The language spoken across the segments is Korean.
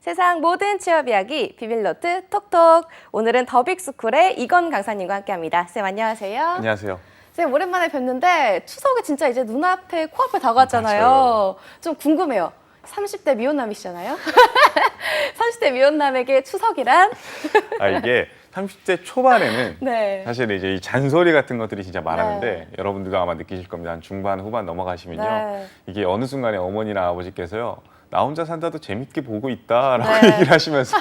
세상 모든 취업 이야기 비빌노트 톡톡. 오늘은 더빅스쿨의 이건 강사님과 함께합니다. 쌤 안녕하세요. 안녕하세요. 쌤 오랜만에 뵀는데 추석이 진짜 이제 눈앞에 코앞에 다가왔잖아요. 맞아요. 좀 궁금해요. 30대 미혼남이시잖아요. 30대 미혼남에게 추석이란? 이게 30대 초반에는 네. 사실 이제 이 잔소리 같은 것들이 진짜 많았는데 네. 여러분들도 아마 느끼실 겁니다. 한 중반, 후반 넘어가시면요. 네. 이게 어느 순간에 어머니나 아버지께서요. 나 혼자 산다도 재밌게 보고 있다라고 네. 얘기를 하시면서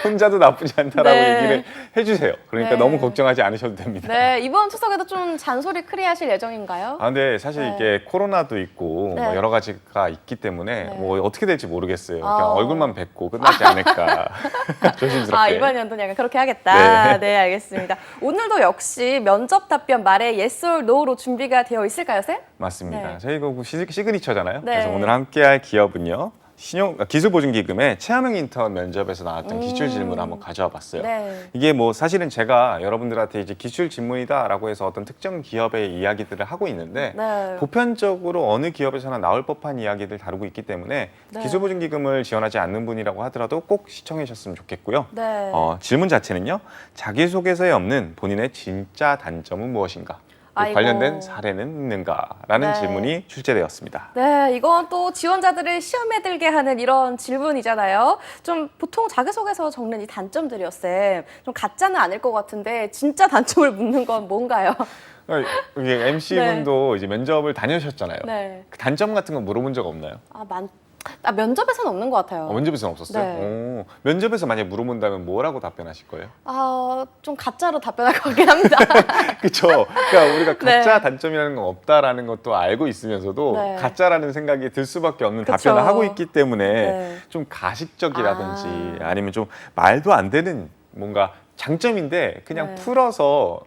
혼자도 나쁘지 않다라고 네. 얘기를 해주세요. 그러니까 네. 너무 걱정하지 않으셔도 됩니다. 네, 이번 추석에도 좀 잔소리 크리하실 예정인가요? 근데 사실 네. 이게 코로나도 있고 네. 뭐 여러 가지가 있기 때문에 네. 뭐 어떻게 될지 모르겠어요. 그냥 어. 얼굴만 뵙고 끝나지 않을까. 조심스럽게. 이번 연도는 약간 그렇게 하겠다. 네. 네, 알겠습니다. 오늘도 역시 면접 답변 말에 yes or no로 준비가 되어 있을까요, 쌤? 맞습니다. 네. 저희가 시그니처잖아요. 네. 그래서 오늘 함께할 기업은요. 기술보증기금의 체험형 인턴 면접에서 나왔던 기출 질문을 한번 가져와 봤어요. 네. 이게 뭐 사실은 제가 여러분들한테 이제 기출 질문이다라고 해서 어떤 특정 기업의 이야기들을 하고 있는데 네. 보편적으로 어느 기업에서나 나올 법한 이야기들 다루고 있기 때문에 네. 기술보증기금을 지원하지 않는 분이라고 하더라도 꼭 시청해 주셨으면 좋겠고요. 네. 질문 자체는요. 자기소개서에 없는 본인의 진짜 단점은 무엇인가? 아이고. 관련된 사례는 있는가라는 네. 질문이 출제되었습니다. 네, 이건 또 지원자들을 시험에 들게 하는 이런 질문이잖아요. 좀 보통 자기소개서 적는 이 단점들이요, 쌤. 좀 가짜는 아닐 것 같은데 진짜 단점을 묻는 건 뭔가요? 이게 MC분도 이제 면접을 다녀오셨잖아요. 네. 그 단점 같은 거 물어본 적 없나요? 면접에서는 없는 것 같아요. 면접에서는 없었어요? 네. 면접에서 만약에 물어본다면 뭐라고 답변하실 거예요? 좀 가짜로 답변할 것 같긴 합니다. 그렇죠. 그러니까 우리가 네. 가짜 단점이라는 건 없다라는 것도 알고 있으면서도 네. 가짜라는 생각이 들 수밖에 없는 그쵸. 답변을 하고 있기 때문에 네. 좀 가식적이라든지 아니면 좀 말도 안 되는 뭔가 장점인데 그냥 네. 풀어서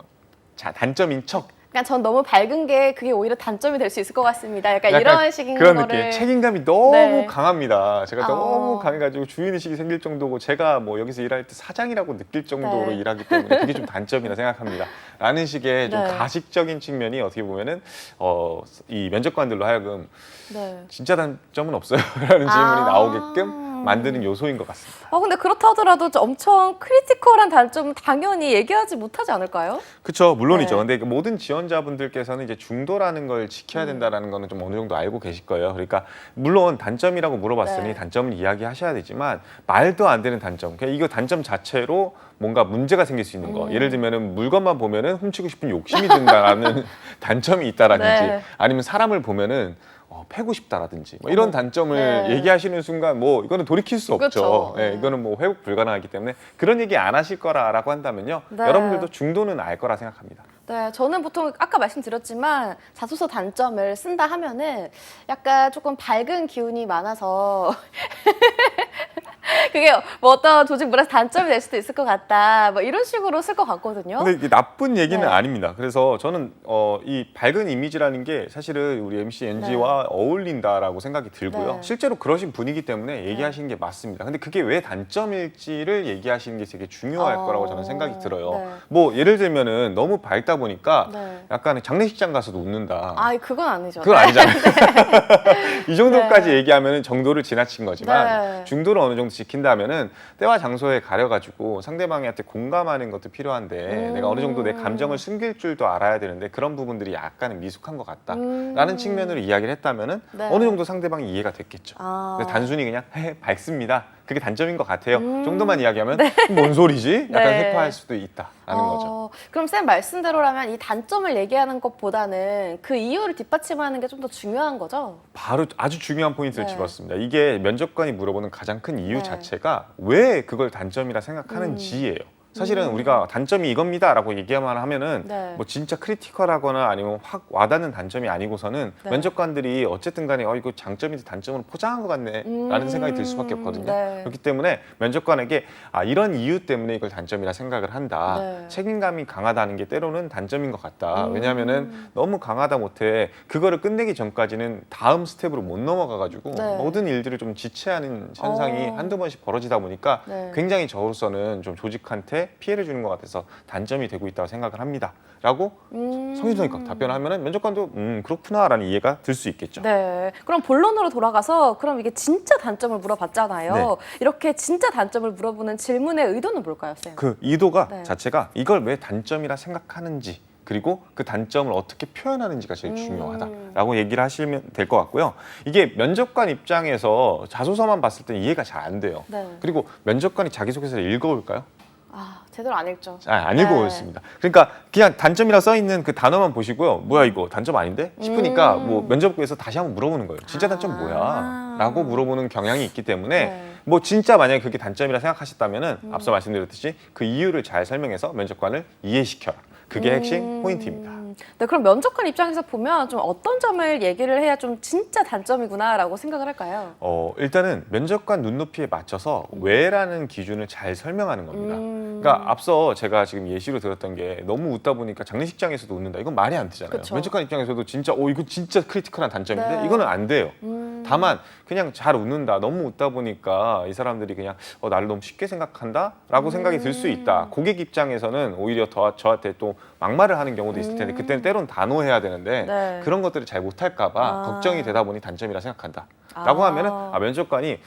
단점인 척 그냥 전 너무 밝은 게 그게 오히려 단점이 될 수 있을 것 같습니다. 약간 이런 식인 그런 거를 느낌. 책임감이 너무 네. 강합니다. 제가 너무 어. 강해가지고 주인의식이 생길 정도고 제가 뭐 여기서 일할 때 사장이라고 느낄 정도로 네. 일하기 때문에 그게 좀 단점이라 생각합니다. 라는 식의 좀 네. 가식적인 측면이 어떻게 보면은 이 면접관들로 하여금 네. 진짜 단점은 없어요. 라는 질문이 아. 나오게끔 만드는 요소인 것 같습니다. 근데 그렇다 하더라도 엄청 크리티컬한 단점은 당연히 얘기하지 못하지 않을까요? 그렇죠, 물론이죠. 네. 근데 그 모든 지원자분들께서는 이제 중도라는 걸 지켜야 된다라는 거는 좀 어느 정도 알고 계실 거예요. 그러니까 물론 단점이라고 물어봤으니 네. 단점을 이야기하셔야 되지만 말도 안 되는 단점, 그냥 이거 단점 자체로 뭔가 문제가 생길 수 있는 거. 예를 들면은 물건만 보면은 훔치고 싶은 욕심이 든다라는 단점이 있다라든지 네. 아니면 사람을 보면은 패고 싶다라든지 뭐 이런 단점을 네. 얘기하시는 순간 뭐 이거는 돌이킬 수 없죠. 그쵸. 예, 이거는 뭐 회복 불가능하기 때문에 그런 얘기 안 하실 거라고 한다면요. 네. 여러분들도 중도는 알 거라 생각합니다. 네, 저는 보통 아까 말씀드렸지만 자소서 단점을 쓴다 하면은 약간 조금 밝은 기운이 많아서 그게 뭐 어떤 조직 문화에서 단점이 될 수도 있을 것 같다. 뭐 이런 식으로 쓸 것 같거든요. 근데 이게 나쁜 얘기는 네. 아닙니다. 그래서 저는 이 밝은 이미지라는 게 사실은 우리 MC NG와 어울린다라고 생각이 들고요. 네. 실제로 그러신 분이기 때문에 얘기하시는 게 맞습니다. 근데 그게 왜 단점일지를 얘기하시는 게 되게 중요할 거라고 저는 생각이 들어요. 네. 뭐 예를 들면은 너무 밝다 보니까 네. 약간 장례식장 가서도 웃는다. 그건 아니죠. 그건 아니잖아요. 이 정도까지 네. 얘기하면은 정도를 지나친 거지만 네. 중도를 어느 정도 지킨다면은 때와 장소에 가려가지고 상대방한테 공감하는 것도 필요한데 내가 어느 정도 내 감정을 숨길 줄도 알아야 되는데 그런 부분들이 약간은 미숙한 것 같다라는 측면으로 이야기를 했다면은 네. 어느 정도 상대방이 이해가 됐겠죠. 아. 근데 단순히 그냥 밝습니다. 그게 단점인 것 같아요. 정도만 이야기하면 뭔 소리지? 약간 네. 회파할 수도 있다라는 거죠. 그럼 쌤 말씀대로라면 이 단점을 얘기하는 것보다는 그 이유를 뒷받침하는 게 좀 더 중요한 거죠? 바로 아주 중요한 포인트를 네. 짚었습니다. 이게 면접관이 물어보는 가장 큰 이유 네. 자체가 왜 그걸 단점이라 생각하는지예요. 사실은 우리가 단점이 이겁니다라고 얘기만 하면은 네. 뭐 진짜 크리티컬하거나 아니면 확 와닿는 단점이 아니고서는 네. 면접관들이 어쨌든 간에 이거 장점인데 단점으로 포장한 것 같네라는 생각이 들 수밖에 없거든요. 네. 그렇기 때문에 면접관에게 이런 이유 때문에 이걸 단점이라 생각을 한다. 네. 책임감이 강하다는 게 때로는 단점인 것 같다. 왜냐하면은 너무 강하다 못해 그거를 끝내기 전까지는 다음 스텝으로 못 넘어가가지고 네. 모든 일들을 좀 지체하는 현상이 한두 번씩 벌어지다 보니까 네. 굉장히 저로서는 좀 조직한테 상대방한테 피해를 주는 것 같아서 단점이 되고 있다고 생각을 합니다. 라고 성심성의껏 답변을 하면은 면접관도 그렇구나라는 이해가 들 수 있겠죠. 네. 그럼 본론으로 돌아가서 그럼 이게 진짜 단점을 물어봤잖아요. 네. 이렇게 진짜 단점을 물어보는 질문의 의도는 뭘까요, 쌤? 그 의도가 네. 자체가 이걸 왜 단점이라 생각하는지 그리고 그 단점을 어떻게 표현하는지가 제일 중요하다라고 얘기를 하시면 될 것 같고요. 이게 면접관 입장에서 자소서만 봤을 때 이해가 잘 안 돼요. 네. 그리고 면접관이 자기소개서를 읽어올까요? 아, 제대로 안 읽죠. 안 읽어오셨습니다. 그러니까 그냥 단점이라 써 있는 그 단어만 보시고요. 뭐야 이거 단점 아닌데? 싶으니까 뭐 면접부에서 다시 한번 물어보는 거예요. 진짜 단점 뭐야? 라고 물어보는 경향이 있기 때문에 네. 뭐 진짜 만약에 그게 단점이라 생각하셨다면은 앞서 말씀드렸듯이 그 이유를 잘 설명해서 면접관을 이해시켜라. 그게 핵심 포인트입니다. 네, 그럼 면접관 입장에서 보면 좀 어떤 점을 얘기를 해야 좀 진짜 단점이구나라고 생각을 할까요? 일단은 면접관 눈높이에 맞춰서 왜라는 기준을 잘 설명하는 겁니다. 그러니까 앞서 제가 지금 예시로 들었던 게 너무 웃다 보니까 장례식장에서도 웃는다. 이건 말이 안 되잖아요. 그쵸. 면접관 입장에서도 진짜 이거 진짜 크리티컬한 단점인데 네. 이거는 안 돼요. 다만 그냥 잘 웃는다. 너무 웃다 보니까 이 사람들이 그냥 나를 너무 쉽게 생각한다라고 생각이 들 수 있다. 고객 입장에서는 오히려 저한테 또 막말을 하는 경우도 있을 텐데 그때는 때론 단호해야 되는데 네. 그런 것들을 잘 못할까 봐 걱정이 되다 보니 단점이라 생각한다. 라고 하면은 면접관이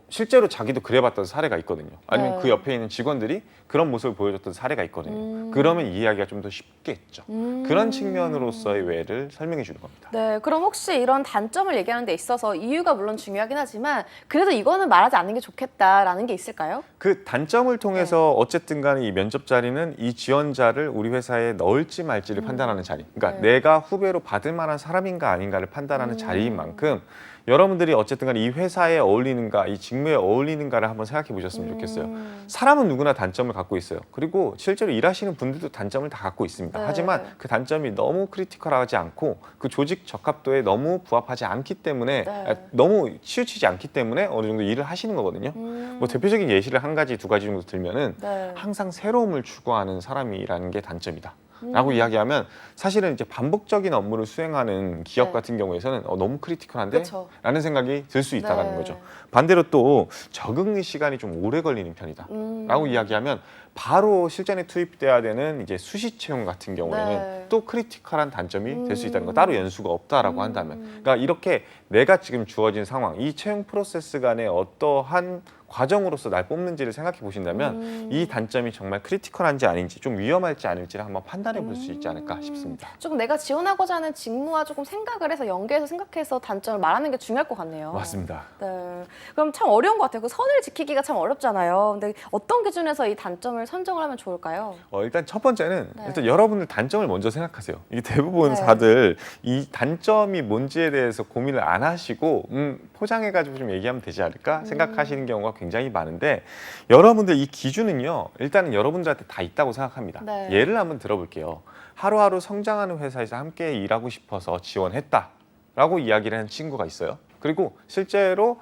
실제로 자기도 그래봤던 사례가 있거든요. 아니면 네. 그 옆에 있는 직원들이 그런 모습을 보여줬던 사례가 있거든요. 그러면 이해하기가 좀 더 쉽겠죠. 그런 측면으로서의 왜를 설명해 주는 겁니다. 네, 그럼 혹시 이런 단점을 얘기하는 데 있어서 이유가 물론 중요하긴 하지만 그래도 이거는 말하지 않는 게 좋겠다라는 게 있을까요? 그 단점을 통해서 어쨌든 간에 이 면접 자리는 이 지원자를 우리 회사에 넣을지 말지를 판단하는 자리. 그러니까 네. 내가 후배로 받을 만한 사람인가 아닌가를 판단하는 자리인 만큼 여러분들이 어쨌든 간에 이 회사에 어울리는가, 이 직무에 어울리는가를 한번 생각해 보셨으면 좋겠어요. 사람은 누구나 단점을 갖고 있어요. 그리고 실제로 일하시는 분들도 단점을 다 갖고 있습니다. 네. 하지만 그 단점이 너무 크리티컬하지 않고 그 조직 적합도에 너무 부합하지 않기 때문에 네. 너무 치우치지 않기 때문에 어느 정도 일을 하시는 거거든요. 뭐 대표적인 예시를 한 가지, 두 가지 정도 들면은 네. 항상 새로움을 추구하는 사람이라는 게 단점이다. 라고 이야기하면 사실은 이제 반복적인 업무를 수행하는 기업 네. 같은 경우에서는 너무 크리티컬한데? 그쵸. 라는 생각이 들 수 있다는 네. 거죠. 반대로 또 적응 시간이 좀 오래 걸리는 편이다. 라고 이야기하면 바로 실전에 투입돼야 되는 이제 수시 채용 같은 경우에는 네. 또 크리티컬한 단점이 될 수 있다는 거. 따로 연수가 없다라고 한다면. 그러니까 이렇게 내가 지금 주어진 상황, 이 채용 프로세스 간에 어떠한 과정으로서 날 뽑는지를 생각해 보신다면 이 단점이 정말 크리티컬한지 아닌지 좀 위험할지 아닐지를 한번 판단해 볼 수 있지 않을까 싶습니다. 조금 내가 지원하고자 하는 직무와 조금 생각을 해서 연계해서 생각해서 단점을 말하는 게 중요할 것 같네요. 맞습니다. 네. 그럼 참 어려운 것 같아요. 그 선을 지키기가 참 어렵잖아요. 근데 어떤 기준에서 이 단점을 선정을 하면 좋을까요? 일단 첫 번째는 네. 일단 여러분들 단점을 먼저 생각하세요. 이게 대부분 네. 다들 이 단점이 뭔지에 대해서 고민을 안 하시고 포장해가지고 좀 얘기하면 되지 않을까 생각하시는 경우가 굉장히 많은데 여러분들 이 기준은요. 일단은 여러분들한테 다 있다고 생각합니다. 네. 예를 한번 들어볼게요. 하루하루 성장하는 회사에서 함께 일하고 싶어서 지원했다라고 이야기를 하는 친구가 있어요. 그리고 실제로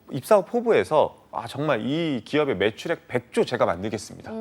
입사 후 포부에서 정말 이 기업의 매출액 100조 제가 만들겠습니다.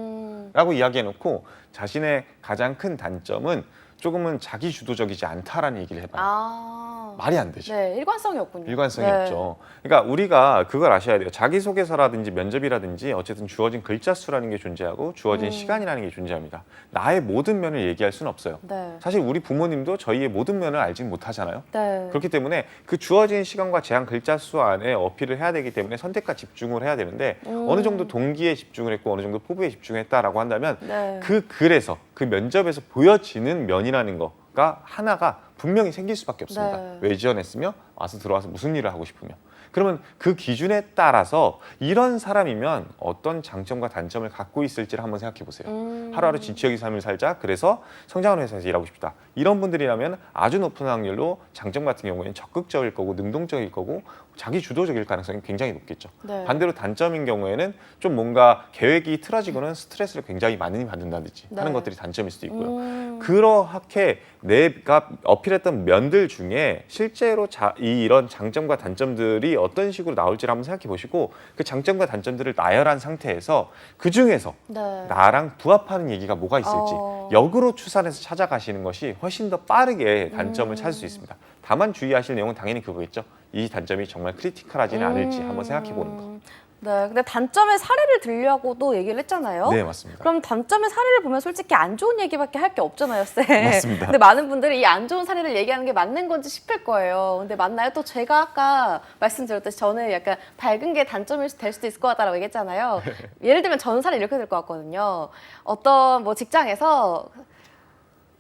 라고 이야기해놓고 자신의 가장 큰 단점은 조금은 자기 주도적이지 않다라는 얘기를 해봐요. 말이 안 되죠. 네, 일관성이 없군요. 일관성이 네. 없죠. 그러니까 우리가 그걸 아셔야 돼요. 자기소개서라든지 면접이라든지 어쨌든 주어진 글자 수라는 게 존재하고 주어진 시간이라는 게 존재합니다. 나의 모든 면을 얘기할 수는 없어요. 네. 사실 우리 부모님도 저희의 모든 면을 알지는 못하잖아요. 네. 그렇기 때문에 그 주어진 시간과 제한 글자 수 안에 어필을 해야 되기 때문에 선택과 집중을 해야 되는데 어느 정도 동기에 집중을 했고 어느 정도 포부에 집중했다라고 한다면 네. 그 글에서 그 면접에서 보여지는 면이라는 거가 하나가 분명히 생길 수밖에 없습니다. 네. 왜 지원했으며 와서 들어와서 무슨 일을 하고 싶으며 그러면 그 기준에 따라서 이런 사람이면 어떤 장점과 단점을 갖고 있을지를 한번 생각해 보세요. 하루하루 지치여기 삶을 살자. 그래서 성장하는 회사에서 일하고 싶다. 이런 분들이라면 아주 높은 확률로 장점 같은 경우에는 적극적일 거고 능동적일 거고 자기 주도적일 가능성이 굉장히 높겠죠. 네. 반대로 단점인 경우에는 좀 뭔가 계획이 틀어지고는 스트레스를 굉장히 많이 받는다든지 네. 하는 것들이 단점일 수도 있고요. 그렇게 내가 어필했던 면들 중에 실제로 이런 장점과 단점들이 어떤 식으로 나올지를 한번 생각해 보시고 그 장점과 단점들을 나열한 상태에서 그 중에서 네. 나랑 부합하는 얘기가 뭐가 있을지 역으로 추산해서 찾아가시는 것이 훨씬 더 빠르게 단점을 찾을 수 있습니다. 다만 주의하실 내용은 당연히 그거겠죠. 이 단점이 정말 크리티컬하지는 않을지 한번 생각해 보는 거. 네, 근데 단점의 사례를 들려고도 얘기를 했잖아요. 네, 맞습니다. 그럼 단점의 사례를 보면 솔직히 안 좋은 얘기밖에 할 게 없잖아요, 쌤. 맞습니다. 근데 많은 분들이 이 안 좋은 사례를 얘기하는 게 맞는 건지 싶을 거예요. 근데 맞나요? 또 제가 아까 말씀드렸듯이 저는 약간 밝은 게 단점일 될 수도 있을 것 같다라고 얘기했잖아요. 예를 들면 저는 사례 이렇게 될 것 같거든요. 어떤 뭐 직장에서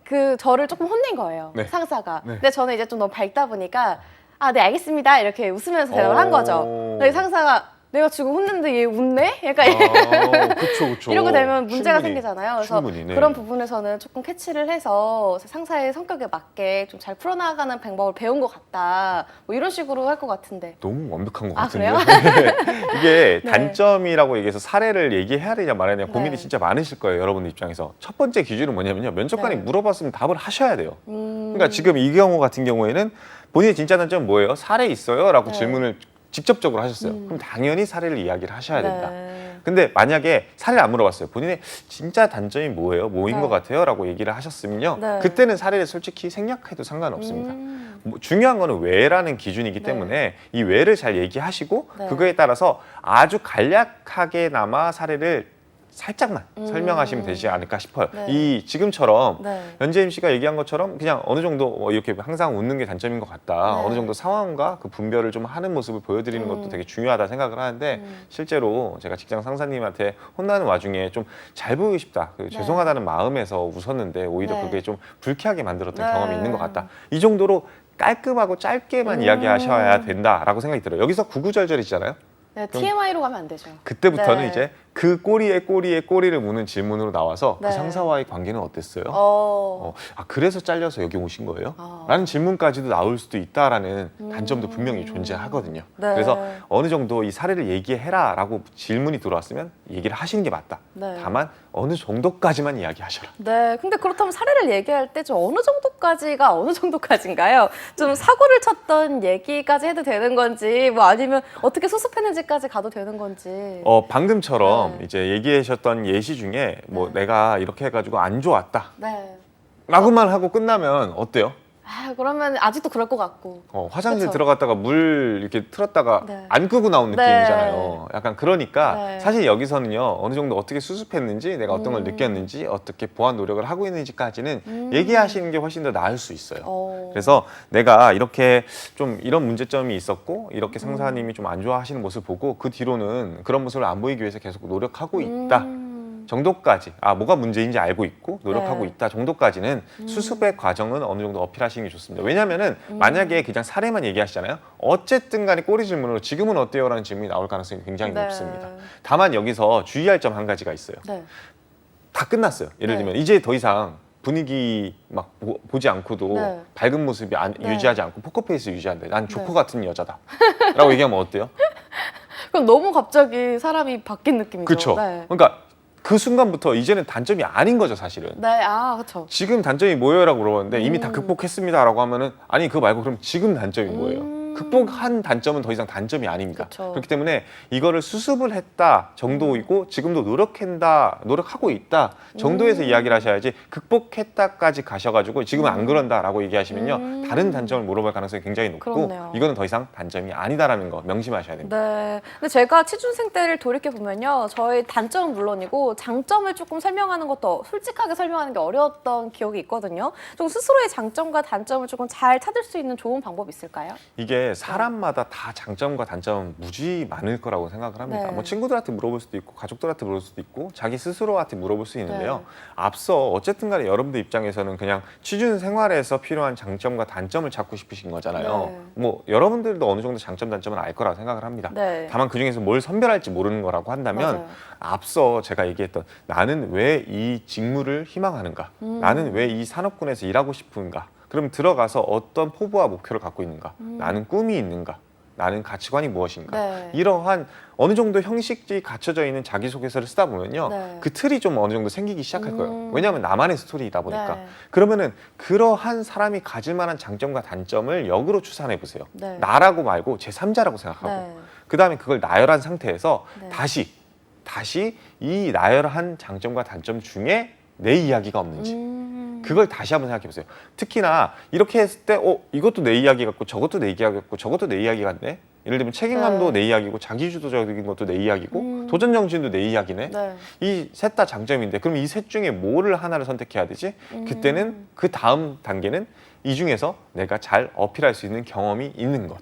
그 저를 조금 혼낸 거예요, 네. 상사가. 네. 근데 저는 이제 좀 너무 밝다 보니까 아, 네, 알겠습니다. 이렇게 웃으면서 대답을 한 거죠. 근데 상사가 내가 지금 혼냈는데 얘 웃네? 약간 그쵸. 이러게 되면 문제가 충분히, 생기잖아요. 그래서 충분히, 네. 그런 부분에서는 조금 캐치를 해서 상사의 성격에 맞게 좀 잘 풀어나가는 방법을 배운 것 같다. 뭐 이런 식으로 할 것 같은데. 너무 완벽한 것 아, 같은데요. 그래요? 이게 네. 단점이라고 얘기해서 사례를 얘기해야 되냐 말아야 되냐 고민이 네. 진짜 많으실 거예요. 여러분들 입장에서. 첫 번째 기준은 뭐냐면요. 면접관이 네. 물어봤으면 답을 하셔야 돼요. 그러니까 지금 이 경우 같은 경우에는 본인의 진짜 단점은 뭐예요? 사례 있어요? 라고 네. 질문을 직접적으로 하셨어요. 그럼 당연히 사례를 이야기를 하셔야 된다. 네. 근데 만약에 사례를 안 물어봤어요. 본인의 진짜 단점이 뭐예요? 뭐인 네. 것 같아요? 라고 얘기를 하셨으면요. 네. 그때는 사례를 솔직히 생략해도 상관없습니다. 음. 뭐 중요한 거는 왜라는 기준이기 네. 때문에 이 왜를 잘 얘기하시고 네. 그거에 따라서 아주 간략하게나마 사례를 살짝만 설명하시면 되지 않을까 싶어요. 네. 이 지금처럼 네. 연재임 씨가 얘기한 것처럼 그냥 어느 정도 이렇게 항상 웃는 게 단점인 것 같다. 네. 어느 정도 상황과 그 분별을 좀 하는 모습을 보여드리는 것도 되게 중요하다 생각을 하는데 실제로 제가 직장 상사님한테 혼나는 와중에 좀 잘 보이고 싶다. 그 죄송하다는 마음에서 웃었는데 오히려 네. 그게 좀 불쾌하게 만들었던 네. 경험이 있는 것 같다. 이 정도로 깔끔하고 짧게만 이야기하셔야 된다라고 생각이 들어요. 여기서 구구절절이잖아요. 네, TMI로 가면 안 되죠. 그때부터는 네. 이제 그 꼬리에 묻는 질문으로 나와서 네. 그 상사와의 관계는 어땠어요? 그래서 잘려서 여기 오신 거예요? 라는 질문까지도 나올 수도 있다라는 단점도 분명히 존재하거든요. 네. 그래서 어느 정도 이 사례를 얘기해라 라고 질문이 들어왔으면 얘기를 하시는 게 맞다. 네. 다만 어느 정도까지만 이야기하셔라. 네, 근데 그렇다면 사례를 얘기할 때 좀 어느 정도까지가 어느 정도까지인가요? 좀 사고를 쳤던 얘기까지 해도 되는 건지, 뭐 아니면 어떻게 수습했는지까지 가도 되는 건지. 방금처럼 네. 이제 얘기하셨던 예시 중에 뭐 내가 이렇게 해가지고 안 좋았다 네. 라고만 하고 끝나면 어때요? 아, 그러면 아직도 그럴 것 같고. 화장실 그쵸. 들어갔다가 물 이렇게 틀었다가 네. 안 끄고 나온 네. 느낌이잖아요. 약간 그러니까 네. 사실 여기서는요 어느 정도 어떻게 수습했는지 내가 어떤 걸 느꼈는지 어떻게 보완 노력을 하고 있는지까지는 얘기하시는 게 훨씬 더 나을 수 있어요. 그래서 내가 이렇게 좀 이런 문제점이 있었고 이렇게 상사님이 좀 안 좋아하시는 모습을 보고 그 뒤로는 그런 모습을 안 보이기 위해서 계속 노력하고 있다. 정도까지 뭐가 문제인지 알고 있고 노력하고 네. 있다 정도까지는 수습의 과정은 어느 정도 어필하시는 게 좋습니다. 왜냐하면은 만약에 그냥 사례만 얘기하시잖아요. 어쨌든 간에 꼬리 질문으로 지금은 어때요? 라는 질문이 나올 가능성이 굉장히 네. 높습니다. 다만 여기서 주의할 점 한 가지가 있어요. 네. 다 끝났어요. 예를 네. 들면 이제 더 이상 분위기 막 보지 않고도 네. 밝은 모습이 네. 유지하지 않고 포커페이스 유지한대. 난 조커 네. 같은 여자다. 라고 얘기하면 어때요? 그럼 너무 갑자기 사람이 바뀐 느낌이죠. 그렇죠. 네. 그러니까 그 순간부터 이제는 단점이 아닌 거죠, 사실은. 네, 그렇죠. 지금 단점이 뭐예요라고 물어봤는데 이미 다 극복했습니다라고 하면은 아니 그거 말고 그럼 지금 단점이 뭐예요? 극복한 단점은 더 이상 단점이 아닙니다. 그쵸. 그렇기 때문에 이거를 수습을 했다 정도이고 지금도 노력하고 있다 정도에서 이야기를 하셔야지 극복했다까지 가셔가지고 지금은 안 그런다라고 얘기하시면요 다른 단점을 물어볼 가능성이 굉장히 높고 그렇네요. 이거는 더 이상 단점이 아니다라는 거 명심하셔야 됩니다. 네. 근데 제가 취준생 때를 돌이켜 보면요, 저희 단점은 물론이고 장점을 조금 설명하는 것도 솔직하게 설명하는 게 어려웠던 기억이 있거든요. 좀 스스로의 장점과 단점을 조금 잘 찾을 수 있는 좋은 방법이 있을까요? 이게 사람마다 다 장점과 단점은 무지 많을 거라고 생각을 합니다. 네. 뭐 친구들한테 물어볼 수도 있고 가족들한테 물어볼 수도 있고 자기 스스로한테 물어볼 수 있는데요. 네. 앞서 어쨌든 간에 여러분들 입장에서는 그냥 취준 생활에서 필요한 장점과 단점을 찾고 싶으신 거잖아요. 네. 뭐 여러분들도 어느 정도 장점 단점은 알 거라고 생각을 합니다. 네. 다만 그중에서 뭘 선별할지 모르는 거라고 한다면 맞아요. 앞서 제가 얘기했던 나는 왜 이 직무를 희망하는가? 나는 왜 이 산업군에서 일하고 싶은가? 그럼 들어가서 어떤 포부와 목표를 갖고 있는가? 나는 꿈이 있는가? 나는 가치관이 무엇인가? 네. 이러한 어느 정도 형식이 갖춰져 있는 자기소개서를 쓰다 보면요. 네. 그 틀이 좀 어느 정도 생기기 시작할 거예요. 왜냐하면 나만의 스토리이다 보니까. 네. 그러면은 그러한 사람이 가질 만한 장점과 단점을 역으로 추산해 보세요. 네. 나라고 말고 제3자라고 생각하고 네. 그 다음에 그걸 나열한 상태에서 네. 다시 이 나열한 장점과 단점 중에 내 이야기가 없는지 그걸 다시 한번 생각해 보세요. 특히나 이렇게 했을 때 이것도 내 이야기 같고 저것도 내 이야기 같고 저것도 내 이야기 같네? 예를 들면 책임감도 네. 내 이야기고 자기주도적인 것도 내 이야기고 도전 정신도 내 이야기네. 네. 이 셋 다 장점인데 그럼 이 셋 중에 뭐를 하나를 선택해야 되지? 그때는 그 다음 단계는 이 중에서 내가 잘 어필할 수 있는 경험이 있는 것.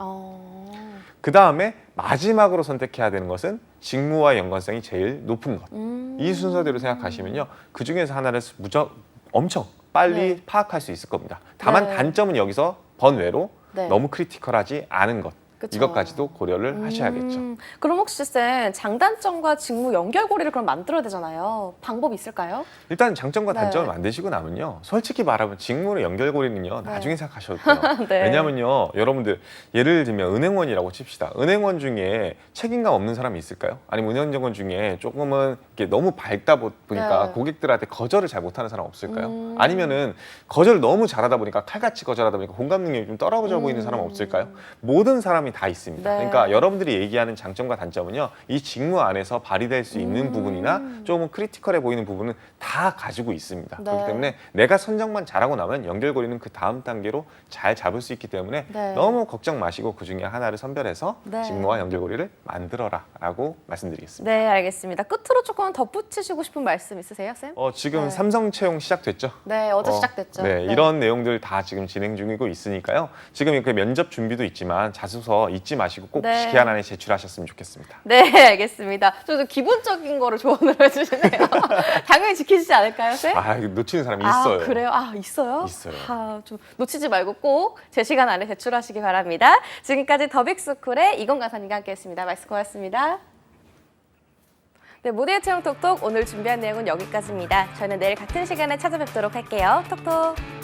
그 다음에 마지막으로 선택해야 되는 것은 직무와 연관성이 제일 높은 것. 이 순서대로 생각하시면요. 그 중에서 하나를 엄청 빨리 네. 파악할 수 있을 겁니다. 다만 네. 단점은 여기서 번외로 네. 너무 크리티컬하지 않은 것. 그쵸. 이것까지도 고려를 하셔야겠죠. 그럼 혹시 쌤 장단점과 직무 연결고리를 그럼 만들어야 되잖아요. 방법이 있을까요? 일단 장점과 네. 단점을 만드시고 나면요. 솔직히 말하면 직무의 연결고리는요. 네. 나중에 생각하셔도 돼요. 네. 왜냐면요. 여러분들 예를 들면 은행원이라고 칩시다. 은행원 중에 책임감 없는 사람이 있을까요? 아니면 은행원 중에 조금은 이렇게 너무 밝다 보니까 네. 고객들한테 거절을 잘 못하는 사람 없을까요? 아니면은 거절을 너무 잘하다 보니까 칼같이 거절하다 보니까 공감 능력이 좀 떨어져 보이는 사람 없을까요? 모든 사람이 다 있습니다. 네. 그러니까 여러분들이 얘기하는 장점과 단점은요. 이 직무 안에서 발휘될 수 있는 부분이나 조금 크리티컬해 보이는 부분은 다 가지고 있습니다. 네. 그렇기 때문에 내가 선정만 잘하고 나면 연결고리는 그 다음 단계로 잘 잡을 수 있기 때문에 네. 너무 걱정 마시고 그 중에 하나를 선별해서 네. 직무와 연결고리를 만들어라라고 말씀드리겠습니다. 네, 알겠습니다. 끝으로 조금 덧붙이시고 싶은 말씀 있으세요, 쌤? 지금 네. 삼성 채용 시작됐죠? 네, 어제 시작됐죠. 네, 이런 내용들 다 지금 진행 중이고 있으니까요. 지금 이렇게 면접 준비도 있지만 자소서 잊지 마시고 꼭 네. 기한 안에 제출하셨으면 좋겠습니다. 네, 알겠습니다. 좀 기본적인 거를 조언을 해주시네요. 당연히 지키시지 않을까요, 쌤? 이거 놓치는 사람이 있어요. 아, 그래요? 아, 있어요? 있어요. 좀 놓치지 말고 꼭 제 시간 안에 제출하시기 바랍니다. 지금까지 더빅스쿨의 이건 강사님과 함께했습니다. 말씀 고맙습니다. 네, 모두의 채용 톡톡 오늘 준비한 내용은 여기까지입니다. 저희는 내일 같은 시간에 찾아뵙도록 할게요. 톡톡.